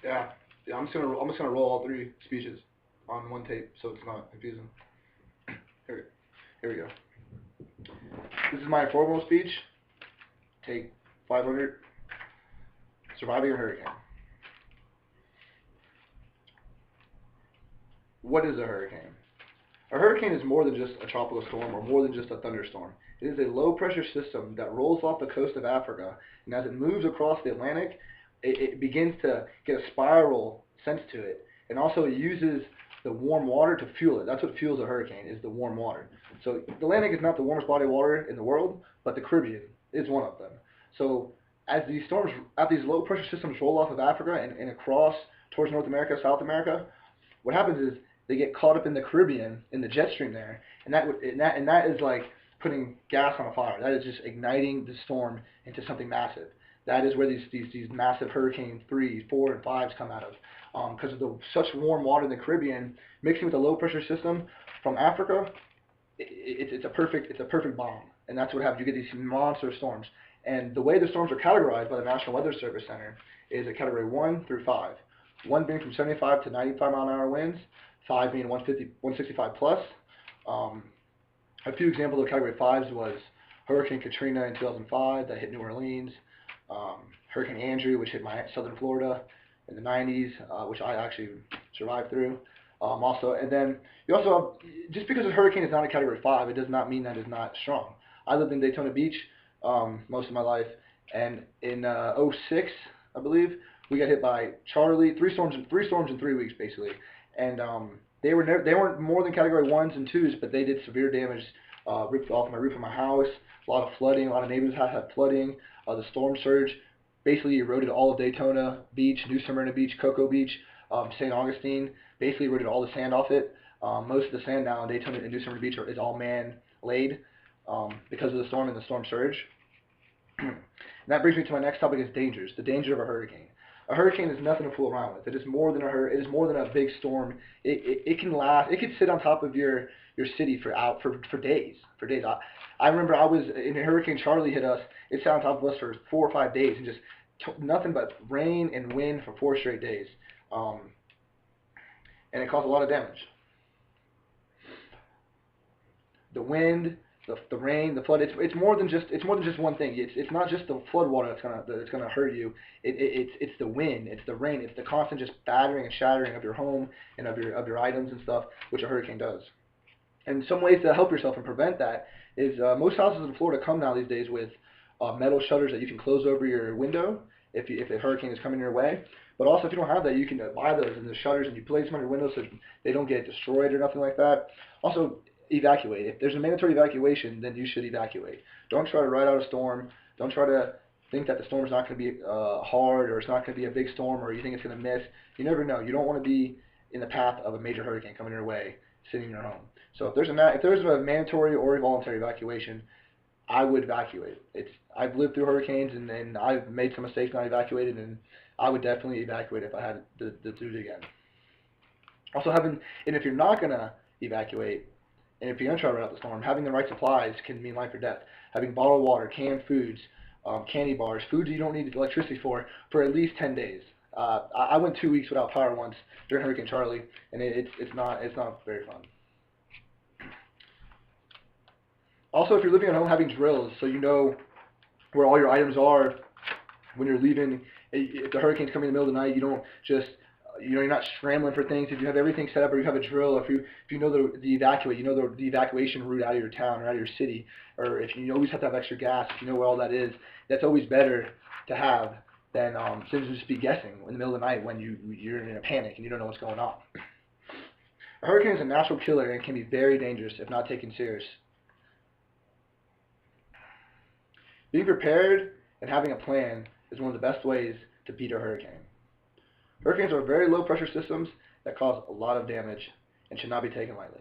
Yeah, yeah. I'm just gonna roll all three speeches on one tape so it's not confusing. Here, here we go. This is my formal speech. Take 500. Surviving a hurricane. What is a hurricane? A hurricane is more than just a tropical storm or more than just a thunderstorm. It is a low pressure system that rolls off the coast of Africa, and as it moves across the Atlantic, it begins to get a spiral sense to it, and also it uses the warm water to fuel it. That's what fuels a hurricane, is the warm water. So the Atlantic is not the warmest body of water in the world, but the Caribbean is one of them. So as these low pressure systems roll off of Africa and across towards North America, South America, what happens is they get caught up in the Caribbean in the jet stream there, and that is like putting gas on a fire. That is just igniting the storm into something massive. That is where these massive hurricane threes, four, and fives come out of, because of the such warm water in the Caribbean mixing with the low pressure system from Africa. It's a perfect bomb, and that's what happens. You get these monster storms, and the way the storms are categorized by the National Weather Service Center is a category 1 through 5. 1 being from 75 to 95 mile an hour winds, 5 being 165 plus. Um, a few examples of category 5s was Hurricane Katrina in 2005 that hit New Orleans, Hurricane Andrew, which hit my southern Florida in the 90s, which I actually survived through. Also, and then you also have, just because a hurricane is not a category 5, it does not mean that it's not strong. I lived in Daytona Beach most of my life, and in '06, I believe, we got hit by Charlie, three storms in 3 weeks basically, and they weren't more than category 1s and 2s, but they did severe damage. Ripped off my roof of my house, a lot of flooding, a lot of neighbors had flooding. The storm surge basically eroded all of Daytona Beach, New Smyrna Beach, Cocoa Beach, St. Augustine. Basically eroded all the sand off it. Most of the sand now in Daytona and New Smyrna Beach is all man-laid because of the storm and the storm surge. And that brings me to my next topic: is dangers. The danger of a hurricane. A hurricane is nothing to fool around with. It is more than it is more than a big storm. It can last. It could sit on top of your city for days. For days. I remember I was in Hurricane Charlie hit us. It sat on top of us for 4 or 5 days and just nothing but rain and wind for 4 straight days. And it caused a lot of damage. The wind, the rain, the flood. It's more than just one thing. It's not just the flood water that's gonna hurt you. It's the wind, it's the rain, it's the constant just battering and shattering of your home and of your items and stuff, which a hurricane does. And some ways to help yourself and prevent that is most houses in Florida come now these days with metal shutters that you can close over your window if a hurricane is coming your way. But also, if you don't have that, you can buy those and the shutters and you place them on your windows so they don't get destroyed or nothing like that. Also, evacuate. If there's a mandatory evacuation, then you should evacuate. Don't try to ride out a storm. Don't try to think that the storm's not going to be hard or it's not going to be a big storm or you think it's going to miss. You never know. You don't want to be in the path of a major hurricane coming your way, sitting in your home. So if there's a mandatory or a voluntary evacuation, I would evacuate. I've lived through hurricanes and I've made some mistakes when I evacuated, and I would definitely evacuate if I had to do it again. Also, and if you're not gonna evacuate, and if you're gonna try to ride out the storm, having the right supplies can mean life or death. Having bottled water, canned foods, candy bars, foods you don't need electricity for at least 10 days. I went 2 weeks without power once during Hurricane Charlie, and it's not very fun. Also, if you're living at home, having drills so you know where all your items are when you're leaving. If the hurricane's coming in the middle of the night, you don't just you're not scrambling for things. If you have everything set up, or you have a drill, if you know the evacuate, you know the evacuation route out of your town or out of your city, or if you always have to have extra gas, if you know where all that is, that's always better to have than to just be guessing in the middle of the night when you're in a panic and you don't know what's going on. A hurricane is a natural killer and can be very dangerous if not taken serious. Being prepared and having a plan is one of the best ways to beat a hurricane. Hurricanes are very low pressure systems that cause a lot of damage and should not be taken lightly.